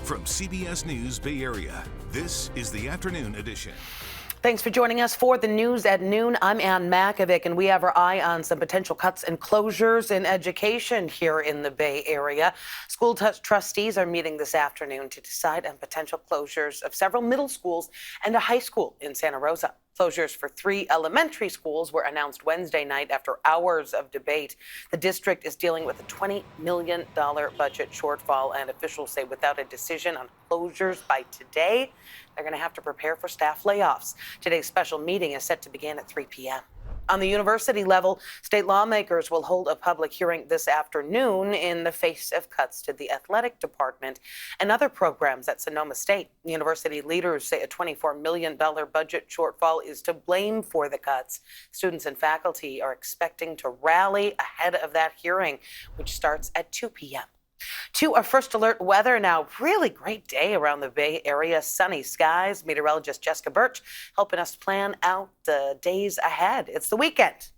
From CBS News Bay Area, this is the Afternoon Edition. Thanks for joining us for the news at noon. I'm Ann Makovic, and we have our eye on some potential cuts and closures in education here in the Bay Area. School trustees are meeting this afternoon to decide on potential closures of several middle schools and a high school in Santa Rosa. Closures for 3 elementary schools were announced Wednesday night after hours of debate. The district is dealing with a $20 million budget shortfall, and officials say without a decision on closures by today, they're going to have to prepare for staff layoffs. Today's special meeting is set to begin at 3 p.m. On the university level, state lawmakers will hold a public hearing this afternoon in the face of cuts to the athletic department and other programs at Sonoma State. University leaders say a $24 million budget shortfall is to blame for the cuts. Students and faculty are expecting to rally ahead of that hearing, which starts at 2 p.m. To our first alert weather now. Really great day around the Bay Area. Sunny skies. Meteorologist Jessica Birch helping us plan out the days ahead. It's the weekend.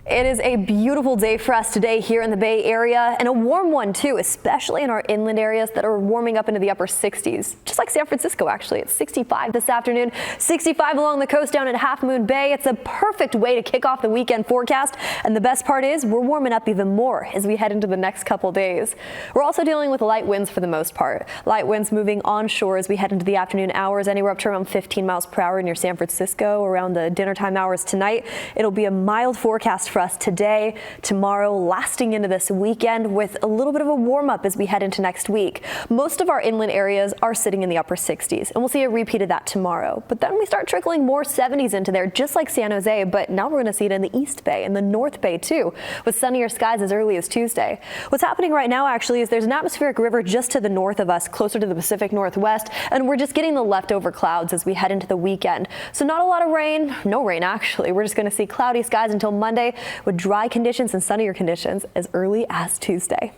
It is a beautiful day for us today here in the Bay Area, and a warm one too, especially in our inland areas that are warming up into the upper 60s. Just like San Francisco, actually. It's 65 this afternoon, 65 along the coast down at Half Moon Bay. It's a perfect way to kick off the weekend forecast, and the best part is we're warming up even more as we head into the next couple days. We're also dealing with light winds for the most part. Light winds moving onshore as we head into the afternoon hours, anywhere up to around 15 miles per hour near San Francisco. Around the dinner time hours tonight, it'll be a mild forecast for us today, tomorrow, lasting into this weekend with a little bit of a warm up as we head into next week. Most of our inland areas are sitting in the upper 60s, and we'll see a repeat of that tomorrow. But then we start trickling more 70s into there, just like San Jose, but now we're going to see it in the East Bay and the North Bay too, with sunnier skies as early as Tuesday. What's happening right now actually is there's an atmospheric river just to the north of us, closer to the Pacific Northwest, and we're just getting the leftover clouds as we head into the weekend. So not a lot of rain, no rain actually. We're just going to see cloudy skies until Monday, with dry conditions and sunnier conditions as early as Tuesday.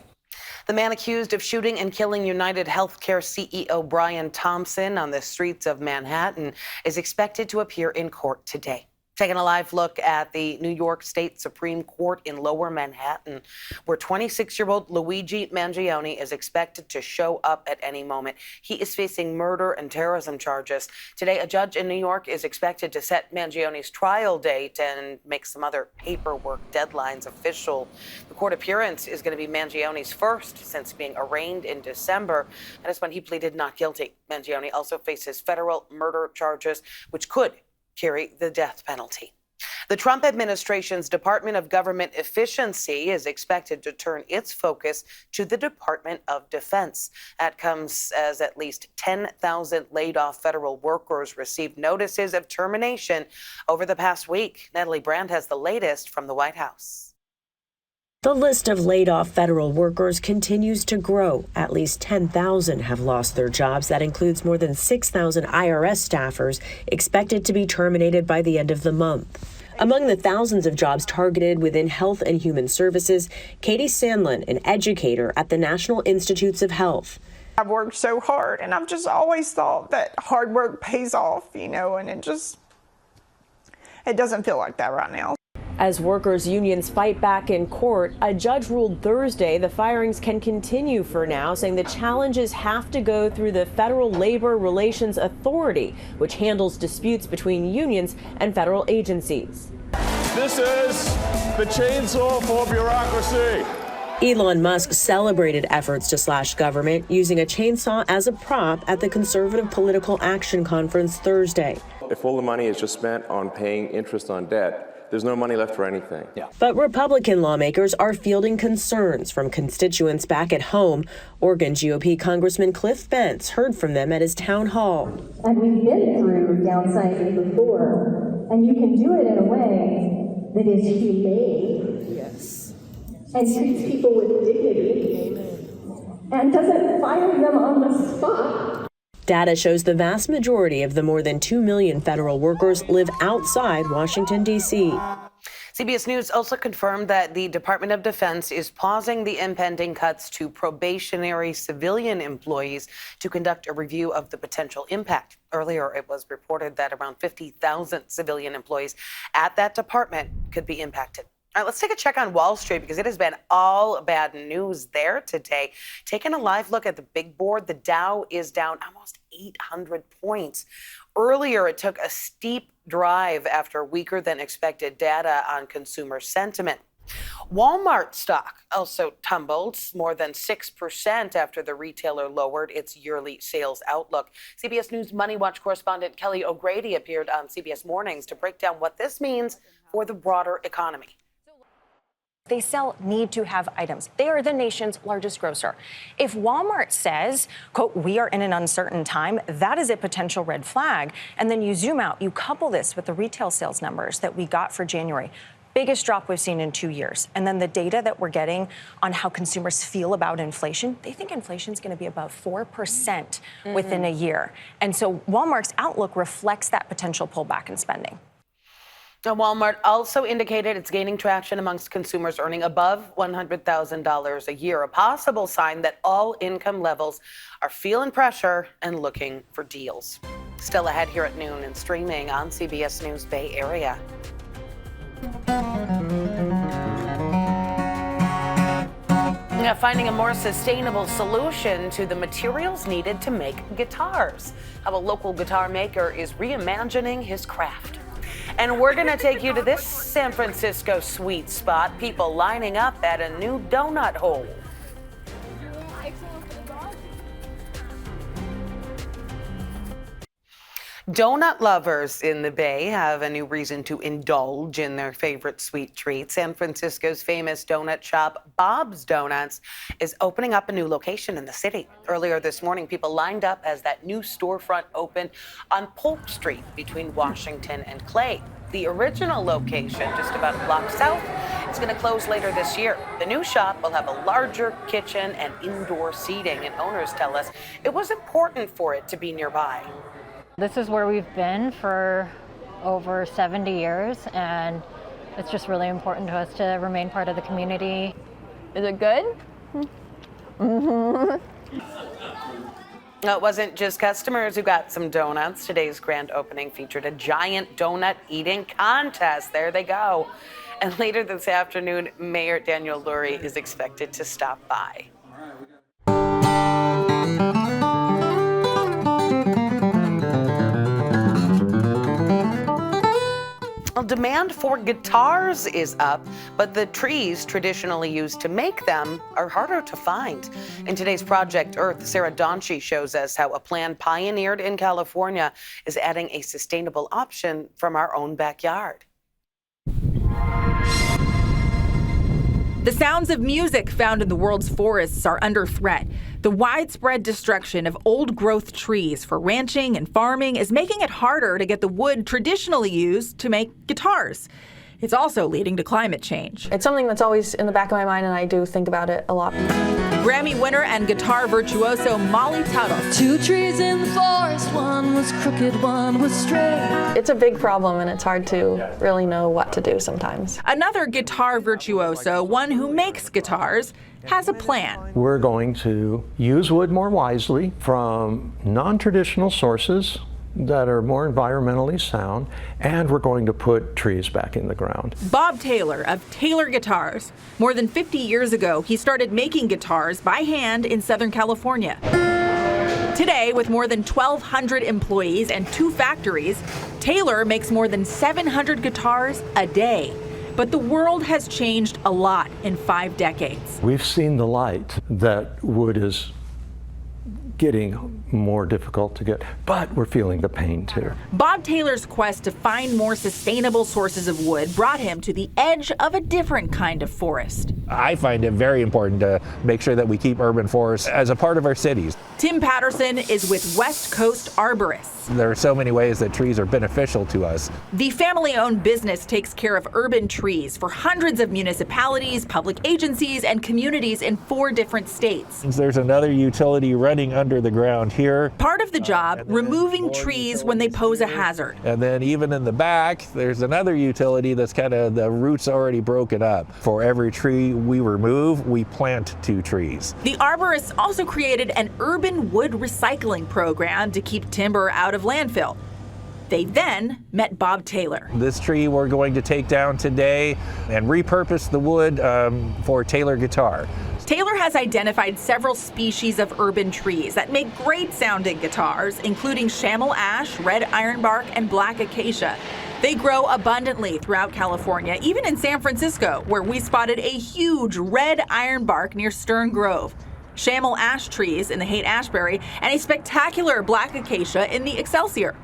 The man accused of shooting and killing United Healthcare CEO Brian Thompson on the streets of Manhattan is expected to appear in court today. Taking a live look at the New York State Supreme Court in Lower Manhattan, where 26-year-old Luigi Mangione is expected to show up at any moment. He is facing murder and terrorism charges. Today, a judge in New York is expected to set Mangione's trial date and make some other paperwork deadlines official. The court appearance is going to be Mangione's first since being arraigned in December. That is when he pleaded not guilty. Mangione also faces federal murder charges, which could carry the death penalty. The Trump administration's Department of Government Efficiency is expected to turn its focus to the Department of Defense. That comes as at least 10,000 laid-off federal workers received notices of termination over the past week. Natalie Brand has the latest from the White House. The list of laid-off federal workers continues to grow. At least 10,000 have lost their jobs. That includes more than 6,000 IRS staffers expected to be terminated by the end of the month. Among the thousands of jobs targeted within Health and Human Services, Katie Sandlin, an educator at the National Institutes of Health. I've worked so hard, and I've just always thought that hard work pays off, and it doesn't feel like that right now. As workers' unions fight back in court, a judge ruled Thursday the firings can continue for now, saying the challenges have to go through the Federal Labor Relations Authority, which handles disputes between unions and federal agencies. This is the chainsaw for bureaucracy. Elon Musk celebrated efforts to slash government using a chainsaw as a prop at the Conservative Political Action Conference Thursday. If all the money is just spent on paying interest on debt, there's no money left for anything. But Republican lawmakers are fielding concerns from constituents back at home. Oregon GOP Congressman Cliff Bentz heard from them at his town hall. And we've been through downsizing before, and you can do it in a way that is humane. Yes. And treats people with dignity. Amen. And doesn't fire them on the spot. Data shows the vast majority of the more than 2 million federal workers live outside Washington, D.C. CBS News also confirmed that the Department of Defense is pausing the impending cuts to probationary civilian employees to conduct a review of the potential impact. Earlier, it was reported that around 50,000 civilian employees at that department could be impacted. All right, let's take a check on Wall Street because it has been all bad news there today. Taking a live look at the big board, the Dow is down almost 800 points. Earlier, it took a steep drive after weaker than expected data on consumer sentiment. Walmart stock also tumbled more than 6% after the retailer lowered its yearly sales outlook. CBS News Money Watch correspondent Kelly O'Grady appeared on CBS Mornings to break down what this means for the broader economy. They sell need-to-have items. They are the nation's largest grocer. If Walmart says, quote, we are in an uncertain time, that is a potential red flag. And then you zoom out, you couple this with the retail sales numbers that we got for January. Biggest drop we've seen in 2 years. And then the data that we're getting on how consumers feel about inflation, they think inflation is going to be above 4% within a year. And so Walmart's outlook reflects that potential pullback in spending. Now, Walmart also indicated it's gaining traction amongst consumers earning above $100,000 a year, a possible sign that all income levels are feeling pressure and looking for deals. Still ahead here at noon and streaming on CBS News Bay Area. Now, finding a more sustainable solution to the materials needed to make guitars. How a local guitar maker is reimagining his craft. And we're going to take you to this San Francisco sweet spot, people lining up at a new donut hole. Donut lovers in the Bay have a new reason to indulge in their favorite sweet treat. San Francisco's famous donut shop, Bob's Donuts, is opening up a new location in the city. Earlier this morning, people lined up as that new storefront opened on Polk Street between Washington and Clay. The original location, just about a block south, is going to close later this year. The new shop will have a larger kitchen and indoor seating, and owners tell us it was important for it to be nearby. This is where we've been for over 70 years, and it's just really important to us to remain part of the community. Is it good? No, it wasn't just customers who got some donuts. Today's grand opening featured a giant donut eating contest. There they go. And later this afternoon, Mayor Daniel Lurie is expected to stop by. Well, demand for guitars is up, but the trees traditionally used to make them are harder to find. In today's Project Earth, Sarah Donchie shows us how a plan pioneered in California is adding a sustainable option from our own backyard. The sounds of music found in the world's forests are under threat. The widespread destruction of old-growth trees for ranching and farming is making it harder to get the wood traditionally used to make guitars. It's also leading to climate change. It's something that's always in the back of my mind, and I do think about it a lot. Grammy winner and guitar virtuoso Molly Tuttle. Two trees in the forest, one was crooked, one was straight. It's a big problem, and it's hard to really know what to do sometimes. Another guitar virtuoso, one who makes guitars, has a plan. We're going to use wood more wisely from non-traditional sources that are more environmentally sound, and we're going to put trees back in the ground. Bob Taylor of Taylor Guitars. More than 50 years ago, he started making guitars by hand in Southern California. Today, with more than 1,200 employees and 2 factories, Taylor makes more than 700 guitars a day. But the world has changed a lot in 5 decades. We've seen the light that wood is getting more difficult to get, but we're feeling the pain too. Bob Taylor's quest to find more sustainable sources of wood brought him to the edge of a different kind of forest. I find it very important to make sure that we keep urban forests as a part of our cities. Tim Patterson is with West Coast Arborists. There are so many ways that trees are beneficial to us. The family-owned business takes care of urban trees for hundreds of municipalities, public agencies, and communities in 4 different states. There's another utility running under the ground here. Part of the job, removing trees when they pose a hazard. And then even in the back, there's another utility that's kind of the roots already broken up. For every tree we remove, we plant 2 trees. The arborists also created an urban wood recycling program to keep timber out of landfill. They then met Bob Taylor. This tree we're going to take down today and repurpose the wood for Taylor guitar. Taylor has identified several species of urban trees that make great sounding guitars, including chamois ash, red ironbark, and black acacia. They grow abundantly throughout California, even in San Francisco, where we spotted a huge red ironbark near Stern Grove, chamois ash trees in the Haight-Ashbury, and a spectacular black acacia in the Excelsior.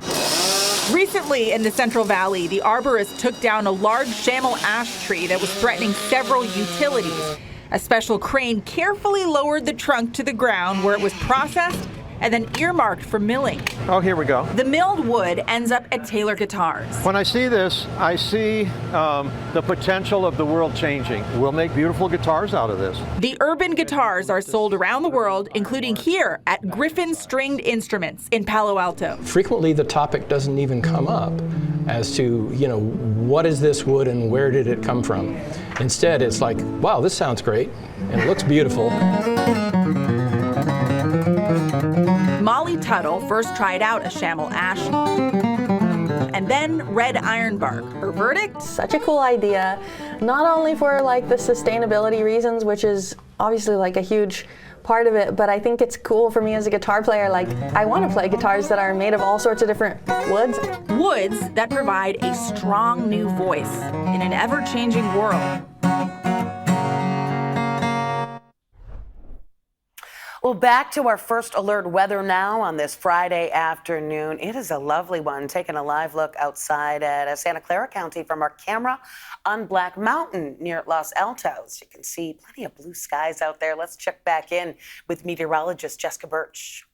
Recently in the Central Valley, the arborist took down a large chamois ash tree that was threatening several utilities. A special crane carefully lowered the trunk to the ground where it was processed and then earmarked for milling. Oh, here we go. The milled wood ends up at Taylor Guitars. When I see this, I see the potential of the world changing. We'll make beautiful guitars out of this. The urban guitars are sold around the world, including here at Griffin Stringed Instruments in Palo Alto. Frequently, the topic doesn't even come up as to, what is this wood and where did it come from? Instead, it's like, wow, this sounds great and it looks beautiful. Molly Tuttle first tried out a chamois ash and then red ironbark. Her verdict? Such a cool idea, not only for the sustainability reasons, which is obviously a huge part of it, but I think it's cool for me as a guitar player. I want to play guitars that are made of all sorts of different woods. Woods that provide a strong new voice in an ever-changing world. Well, back to our first alert weather now on this Friday afternoon. It is a lovely one. Taking a live look outside at Santa Clara County from our camera on Black Mountain near Los Altos. You can see plenty of blue skies out there. Let's check back in with meteorologist Jessica Birch.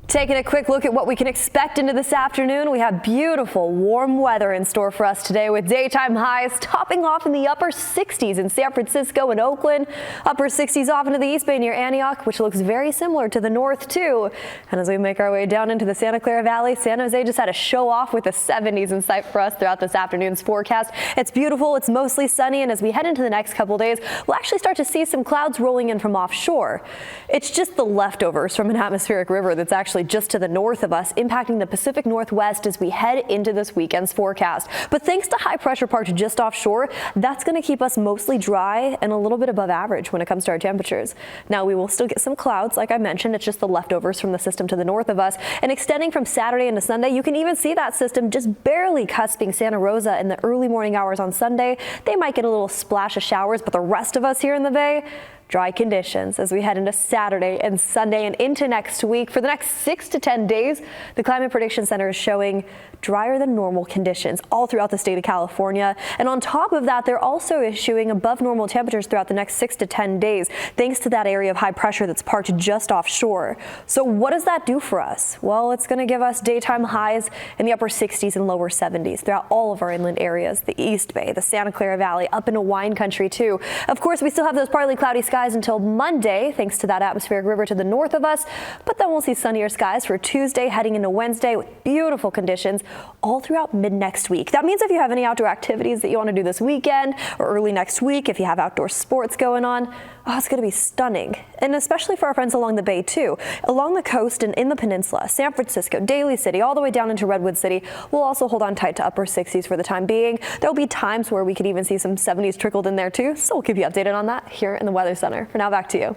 Taking a quick look at what we can expect into this afternoon, we have beautiful warm weather in store for us today with daytime highs topping off in the upper 60s in San Francisco and Oakland, upper 60s off into the East Bay near Antioch, which looks very similar to the north too. And as we make our way down into the Santa Clara Valley, San Jose just had a show off with the 70s in sight for us throughout this afternoon's forecast. It's beautiful, it's mostly sunny, and as we head into the next couple days, we'll actually start to see some clouds rolling in from offshore. It's just the leftovers from an atmospheric river that's actually just to the north of us, impacting the Pacific Northwest as we head into this weekend's forecast. But thanks to high pressure parked just offshore, that's going to keep us mostly dry and a little bit above average when it comes to our temperatures. Now, we will still get some clouds, like I mentioned. It's just the leftovers from the system to the north of us. And extending from Saturday into Sunday, you can even see that system just barely cusping Santa Rosa in the early morning hours on Sunday. They might get a little splash of showers, but the rest of us here in the Bay, dry conditions as we head into Saturday and Sunday and into next week. For the next 6 to 10 days, the Climate Prediction Center is showing drier than normal conditions all throughout the state of California. And on top of that, they're also issuing above normal temperatures throughout the next 6 to 10 days, thanks to that area of high pressure that's parked just offshore. So what does that do for us? Well, it's going to give us daytime highs in the upper 60s and lower 70s throughout all of our inland areas, the East Bay, the Santa Clara Valley, up into wine country too. Of course, we still have those partly cloudy skies until Monday, thanks to that atmospheric river to the north of us, but then we'll see sunnier skies for Tuesday heading into Wednesday with beautiful conditions all throughout mid next week. That means if you have any outdoor activities that you want to do this weekend or early next week, if you have outdoor sports going on, it's going to be stunning. And especially for our friends along the Bay too. Along the coast and in the peninsula, San Francisco, Daly City, all the way down into Redwood City, we'll also hold on tight to upper 60s for the time being. There'll be times where we could even see some 70s trickled in there too, so we'll keep you updated on that here in the Weather Center. For now, back to you.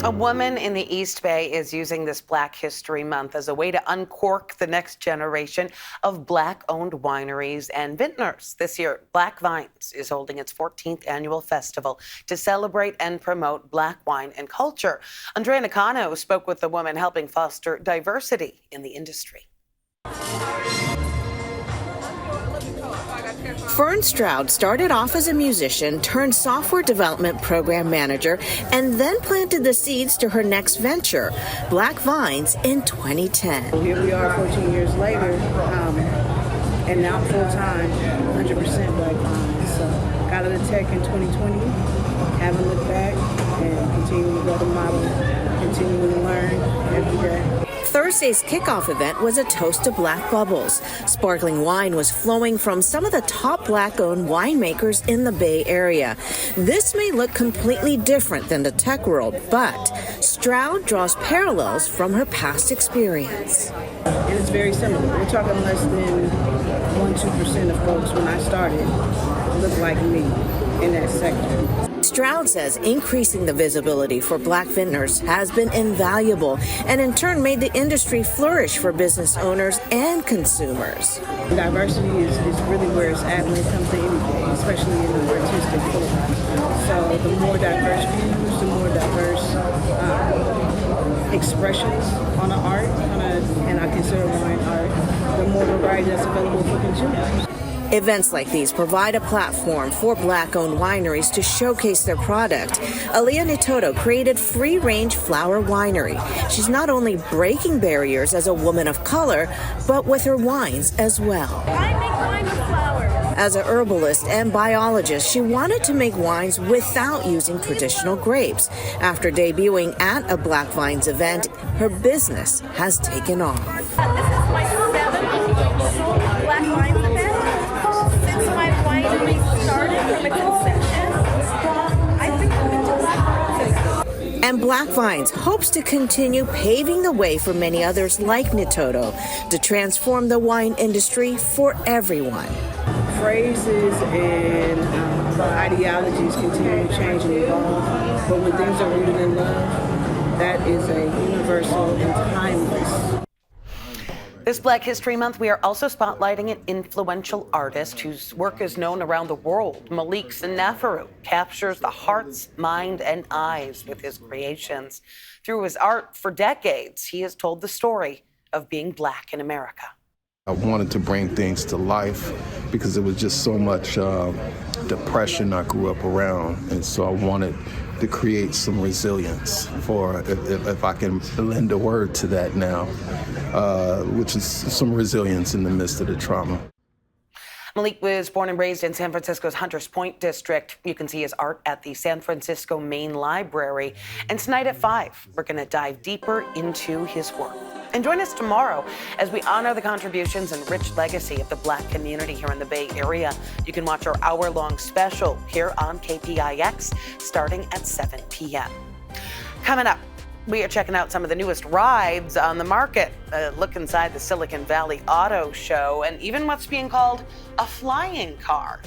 A woman in the East Bay is using this Black History Month as a way to uncork the next generation of Black-owned wineries and vintners. This year, Black Vines is holding its 14th annual festival to celebrate and promote Black wine and culture. Andrea Nakano spoke with the woman helping foster diversity in the industry. Fern Stroud started off as a musician turned software development program manager and then planted the seeds to her next venture, Black Vines, in 2010. Well, here we are 14 years later, and now full-time, 100% Black Vines. So got out of tech in 2020, haven't looked back, and continuing to grow the model, continuing to learn every day. Thursday's kickoff event was a toast to black bubbles. Sparkling wine was flowing from some of the top black-owned winemakers in the Bay Area. This may look completely different than the tech world, but Stroud draws parallels from her past experience. And it's very similar. We're talking less than 1-2% of folks when I started look like me in that sector. Stroud says increasing the visibility for black vintners has been invaluable and in turn made the industry flourish for business owners and consumers. Diversity is really where it's at when it comes to anything, especially in the artistic field. So the more diverse views, the more diverse expressions on the art, and I consider wine art, the more variety that's available for consumers. Events like these provide a platform for black-owned wineries to showcase their product. Aaliyah Nitoto created Free Range Flower Winery. She's not only breaking barriers as a woman of color, but with her wines as well. I make wine with flowers. As a herbalist and biologist, she wanted to make wines without using traditional grapes. After debuting at a Black Vines event, her business has taken off. This is my 7th Black Vines event. Since my winery started from its inception, I've been coming to Black Vines. And Black Vines hopes to continue paving the way for many others like Nitoto to transform the wine industry for everyone. Phrases and ideologies continue to change and evolve, but when things are rooted in love, that is a universal and timeless. This Black History Month, we are also spotlighting an influential artist whose work is known around the world. Malik Sanafaru captures the hearts, mind, and eyes with his creations. Through his art for decades, he has told the story of being Black in America. I wanted to bring things to life because there was just so much depression I grew up around, and so I wanted to create some resilience for, if I can lend a word to that now, which is some resilience in the midst of the trauma. Malik was born and raised in San Francisco's Hunters Point district. You can see his art at the San Francisco Main Library. And tonight at 5, we're going to dive deeper into his work. And join us tomorrow as we honor the contributions and rich legacy of the Black community here in the Bay Area. You can watch our hour-long special here on KPIX starting at 7 p.m. Coming up, we are checking out some of the newest rides on the market, a look inside the Silicon Valley Auto Show, and even what's being called a flying car.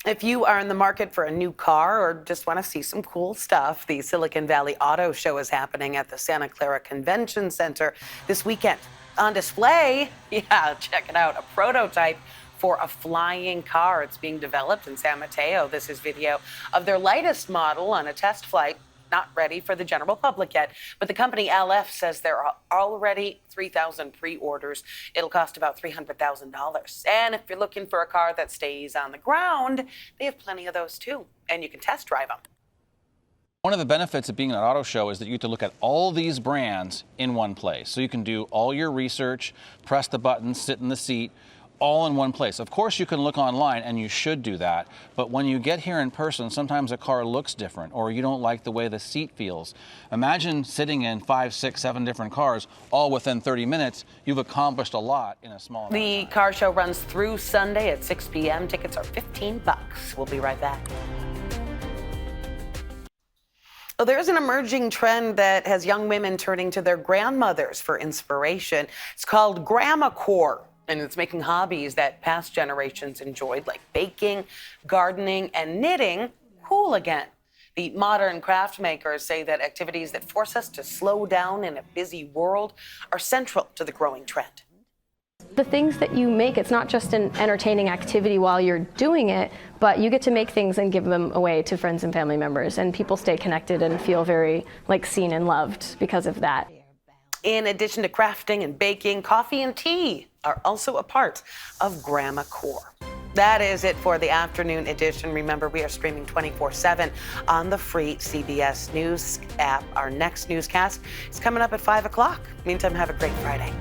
If you are in the market for a new car or just want to see some cool stuff, the Silicon Valley Auto Show is happening at the Santa Clara Convention Center this weekend. On display, check it out, a prototype for a flying car. It's being developed in San Mateo. This is video of their latest model on a test flight. Not ready for the general public yet, but the company LF says there are already 3,000 pre-orders. It'll cost about $300,000. And if you're looking for a car that stays on the ground, they have plenty of those too, and you can test drive them. One of the benefits of being at an auto show is that you get to look at all these brands in one place. So you can do all your research, press the button, sit in the seat, all in one place. Of course, you can look online, and you should do that, but when you get here in person, sometimes a car looks different, or you don't like the way the seat feels. Imagine sitting in 5, 6, 7 different cars, all within 30 minutes. You've accomplished a lot in a small amount of time. The car show runs through Sunday at 6 p.m. Tickets are $15. We'll be right back. Well, there's an emerging trend that has young women turning to their grandmothers for inspiration. It's called grandma-core. And it's making hobbies that past generations enjoyed, like baking, gardening, and knitting, cool again. The modern craft makers say that activities that force us to slow down in a busy world are central to the growing trend. The things that you make, it's not just an entertaining activity while you're doing it, but you get to make things and give them away to friends and family members, and people stay connected and feel very seen and loved because of that. In addition to crafting and baking, coffee and tea are also a part of grandma-core. That is it for the afternoon edition. Remember, we are streaming 24/7 on the free CBS News app. Our next newscast is coming up at 5 o'clock. Meantime, have a great Friday.